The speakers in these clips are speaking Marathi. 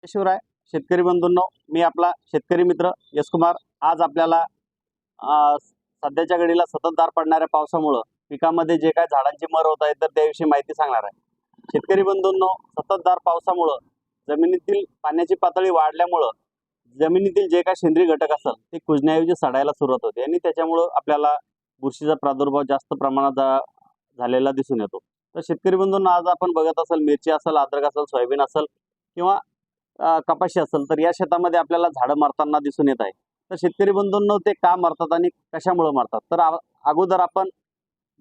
शिवराय शेतकरी बंधूंनो, मी आपला शेतकरी मित्र यश कुमार। आज आपल्याला सध्याच्या घडीला सततधार पडणाऱ्या पावसामुळे पिकामध्ये जे काय झाडांची मर होत आहे तर त्याविषयी माहिती सांगणार आहे। शेतकरी बंधूंनो, सततधार पावसामुळे जमिनीतील पाण्याची पातळी वाढल्यामुळे जमिनीतील जे काय सेंद्रिय घटक असेल ते कुजण्याऐवजी सडायला सुरुवात होते आणि त्याच्यामुळे आपल्याला बुरशीचा प्रादुर्भाव जास्त प्रमाणात झालेला दिसून येतो। तर शेतकरी बंधूंनो, आज आपण बघत असाल मिरची असेल, अद्रक असेल, सोयाबीन असेल किंवा कपाशी असेल तर या शेतामध्ये आपल्याला झाडं मरताना दिसून येत आहे। तर शेतकरी बंधूंनो, ते का मरतात आणि कशामुळे मरतात? तर अगोदर आपण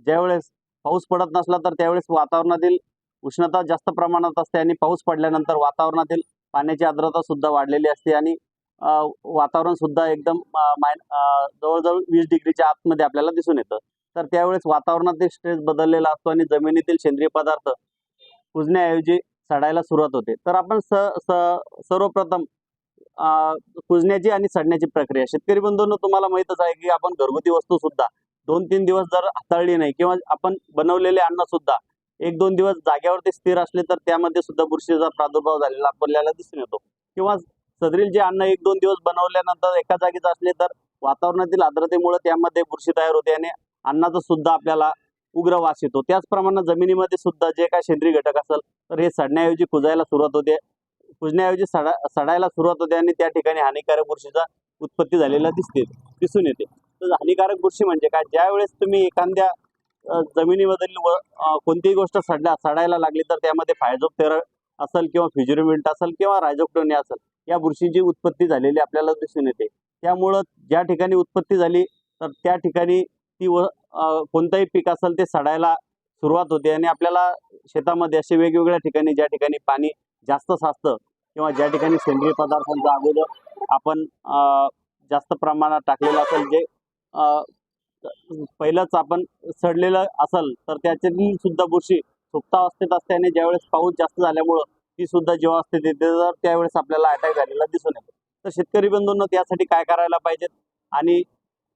ज्यावेळेस पाऊस पडत नसला तर त्यावेळेस वातावरणातील उष्णता जास्त प्रमाणात असते आणि पाऊस पडल्यानंतर वातावरणातील पाण्याची आर्द्रता सुद्धा वाढलेली असते आणि वातावरण सुद्धा एकदम जवळजवळ 20 डिग्रीच्या आतमध्ये आपल्याला दिसून येतं। तर त्यावेळेस वातावरणातील स्ट्रेस बदललेला असतो आणि जमिनीतील सेंद्रिय पदार्थ कुजण्याऐवजी सडायला सुरुवात होते। तर आपण सर्वप्रथम कुजण्याची आणि सडण्याची प्रक्रिया, शेतकरी बंधूंनो तुम्हाला माहीतच आहे की आपण घरगुती वस्तू सुद्धा 2-3 दिवस जर हाताळली नाही किंवा आपण बनवलेले अन्न सुद्धा 1-2 दिवस जागेवरती स्थिर असले तर त्यामध्ये सुद्धा बुरशीचा प्रादुर्भाव झालेला आपल्याला दिसून येतो। किंवा सदरील जे अन्न 1-2 दिवस बनवल्यानंतर एका जागीच असले तर वातावरणातील आर्द्रतेमुळे त्यामध्ये बुरशी तयार होते आणि अन्नाचा सुद्धा आपल्याला उग्र वास येतो। त्याचप्रमाणे जमिनीमध्ये सुद्धा जे काय सेंद्रिय घटक असेल तर हे सडण्याऐवजी कुजायला सुरुवात होते, कुजण्याऐवजी सडायला सुरुवात होते आणि त्या ठिकाणी हानिकारक बुरशीचा उत्पत्ती झालेला दिसून येते। तर हानिकारक बुरशी म्हणजे काय? ज्यावेळेस तुम्ही एखाद्या जमिनीमधील कोणतीही गोष्ट सडायला लागली तर त्यामध्ये फायझोप्टेरा असेल किंवा फ्युजरमिंट असेल किंवा रायझोक्टोनिया असेल, या बुरशीची उत्पत्ती झालेली आपल्याला दिसून येते। त्यामुळं ज्या ठिकाणी उत्पत्ती झाली तर त्या ठिकाणी ती कोणताही पीक असेल ते सडायला सुरुवात होते आणि आपल्याला शेतामध्ये असे वेगवेगळ्या ठिकाणी ज्या ठिकाणी पाणी जास्त साचतं किंवा ज्या ठिकाणी सेंद्रिय पदार्थांचा अगोदर आपण जास्त प्रमाणात टाकलेलं असेल, जे पहिलंच आपण सडलेलं असेल तर त्याच्यातील सुद्धा बुरशी सुप्तावस्थेत असते आणि ज्यावेळेस पाऊस जास्त झाल्यामुळं ती सुद्धा जीवावस्थेत येते तर त्यावेळेस आपल्याला अटॅक झालेला दिसून येतो। तर शेतकरी बंधूंनो, त्यासाठी काय करायला पाहिजेत आणि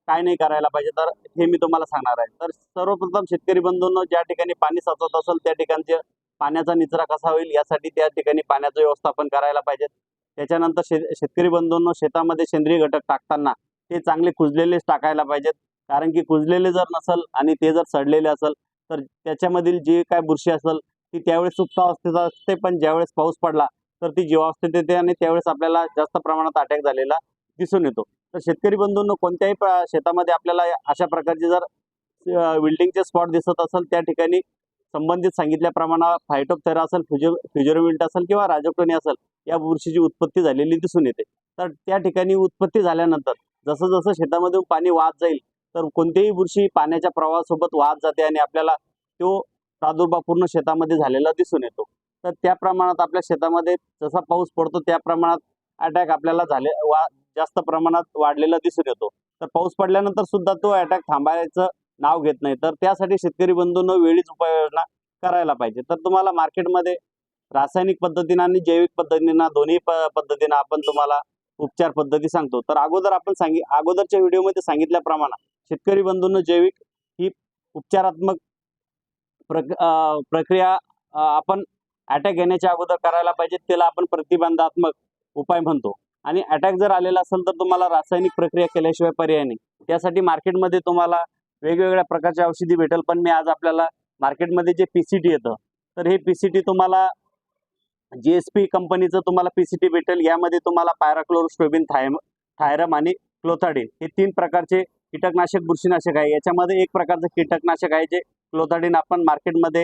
काय नाही करायला पाहिजे तर हे मी तुम्हाला सांगणार आहे। तर सर्वप्रथम शेतकरी बंधूंनो, ज्या ठिकाणी पाणी साचत असेल त्या ठिकाणचे पाण्याचा निचरा कसा होईल यासाठी त्या ठिकाणी पाण्याचं व्यवस्थापन करायला पाहिजे। त्याच्यानंतर शेतकरी बंधूंनो, शेतामध्ये सेंद्रिय घटक टाकताना ते चांगले कुजलेलेच टाकायला पाहिजेत, कारण की कुजलेले जर नसेल आणि ते जर सडलेले असेल तर त्याच्यामधील जी काय बुरशी असेल ती त्यावेळेस सुप्तावस्थेत असते, पण ज्यावेळेस पाऊस पडला तर ती जीवावस्थेत येते आणि त्यावेळेस आपल्याला जास्त प्रमाणात अटॅक झालेला दिसून येतो। तर शेतकरी बंधूंनो, कोणत्याही शेतामध्ये आपल्याला अशा प्रकारचे जर विल्डिंगचे स्पॉट दिसत असेल त्या ठिकाणी संबंधित सांगितल्याप्रमाणे फायटोप्टेरा असेल, फ्युजरमिंट असेल किंवा रायझोक्टोनिया असेल, या बुरशीची उत्पत्ती झालेली दिसून येते। तर त्या ठिकाणी उत्पत्ती झाल्यानंतर जसं जसं शेतामधून पाणी वाहत जाईल तर कोणतीही बुरशी पाण्याच्या प्रवाहासोबत वाहत जाते आणि आपल्याला तो प्रादुर्भाव पूर्ण शेतामध्ये झालेला दिसून येतो। तर त्या प्रमाणात आपल्या शेतामध्ये जसा पाऊस पडतो त्या प्रमाणात अटॅक आपल्याला जास्त प्रमाणात वाढलेला दिसून येतो। तर पाऊस पडल्यानंतर सुद्धा तो अटॅक थांबायचं नाव घेत नाही। तर त्यासाठी शेतकरी बंधूंनो वेळीच उपाययोजना करायला पाहिजे। तर तुम्हाला मार्केटमध्ये रासायनिक पद्धतीने आणि जैविक पद्धतीने दोन्ही पद्धतीने आपण तुम्हाला उपचार पद्धती सांगतो। तर अगोदरच्या व्हिडिओमध्ये सांगितल्याप्रमाणे शेतकरी बंधूंनो, जैविक ही उपचारात्मक प्रक्रिया आपण अटॅक येण्याच्या अगोदर करायला पाहिजे, त्याला आपण प्रतिबंधात्मक उपाय म्हणतो। आणि अटॅक जर आलेला असेल तर तुम्हाला रासायनिक प्रक्रिया केल्याशिवाय पर्याय नाही। त्यासाठी मार्केटमध्ये तुम्हाला वेगवेगळ्या प्रकारच्या औषधी भेटेल, पण मी आज आपल्याला मार्केटमध्ये जे PCT येतं तर हे PCT तुम्हाला GSP कंपनीचं तुम्हाला PCT भेटेल। यामध्ये तुम्हाला पायराक्लोरोस्टोबिन, थायरम आणि क्लोथाडिन हे 3 प्रकारचे कीटकनाशक बुरशीनाशक आहे। याच्यामध्ये एक प्रकारचं कीटकनाशक आहे जे क्लोथाडिन आपण मार्केटमध्ये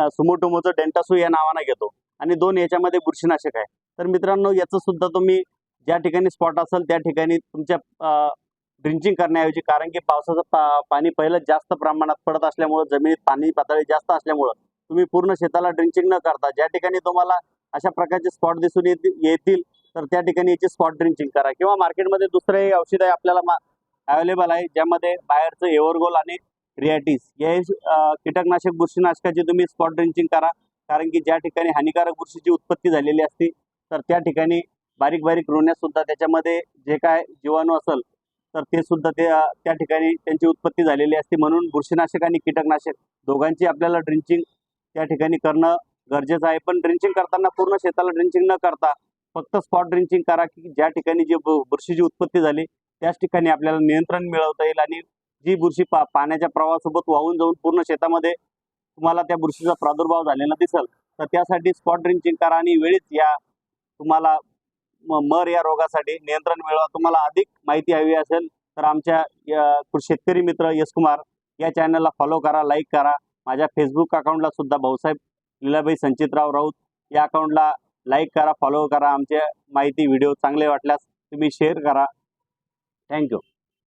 सुमोटोमोचं डेंटासू या नावाने घेतो आणि 2 याच्यामध्ये बुरशीनाशक आहे। तर मित्रांनो, याचं सुद्धा तुम्ही ज्या ठिकाणी स्पॉट असेल त्या ठिकाणी तुमच्या ड्रिंचिंग करण्याऐवजी, कारण की पावसाचं पाणी पहिलं जास्त प्रमाणात पडत असल्यामुळे जमिनीत पाणी पातळी जास्त असल्यामुळे तुम्ही पूर्ण शेताला ड्रिंचिंग न करता ज्या ठिकाणी तुम्हाला अशा प्रकारचे स्पॉट दिसून येतील तर त्या ठिकाणी याची स्पॉट ड्रिंचिंग करा। किंवा मार्केटमध्ये दुसरे औषध आहे आपल्याला अवेलेबल आहे, ज्यामध्ये बाहेरचं एव्हरगोल आणि रिॲटिस हे कीटकनाशक बुरशीनाशकाची तुम्ही स्पॉट ड्रिंचिंग करा, कारण की ज्या ठिकाणी हानिकारक बुरशीची उत्पत्ती झालेली असते तर त्या ठिकाणी बारीक बारीक रोण्या सुद्धा त्याच्यामध्ये जे काय जीवाणू असेल तर ते सुद्धा त्या ठिकाणी त्यांची उत्पत्ती झालेली असते। म्हणून बुरशीनाशक आणि कीटकनाशक दोघांची आपल्याला ड्रिंचिंग त्या ठिकाणी करणं गरजेचं आहे। पण ड्रिंचिंग करताना पूर्ण शेताला ड्रिंचिंग न करता फक्त स्पॉट ड्रिंचिंग करा की ज्या ठिकाणी जी बुरशीची उत्पत्ती झाली त्याच ठिकाणी आपल्याला नियंत्रण मिळवता येईल आणि जी बुरशी पाण्याच्या प्रवाहासोबत वाहून जाऊन पूर्ण शेतामध्ये तुम्हाला त्या बुरशीचा प्रादुर्भाव झालेला दिसेल तर त्यासाठी स्पॉट ड्रिंचिंग करा आणि वेळीच या तुम्हाला मर या रोगासाठी नियंत्रण मिळवा। तुम्हाला अधिक माहिती हवी असेल तर आमच्या शेतकरी मित्र यश कुमार या चॅनलला फॉलो करा, लाईक करा। माझ्या फेसबुक अकाउंटला सुद्धा भाऊसाहेब लीलाबाई संचितराव राऊत या अकाउंटला लाईक करा, फॉलो करा। आमच्या माहिती व्हिडिओ चांगले वाटल्यास तुम्ही शेअर करा। थँक्यू।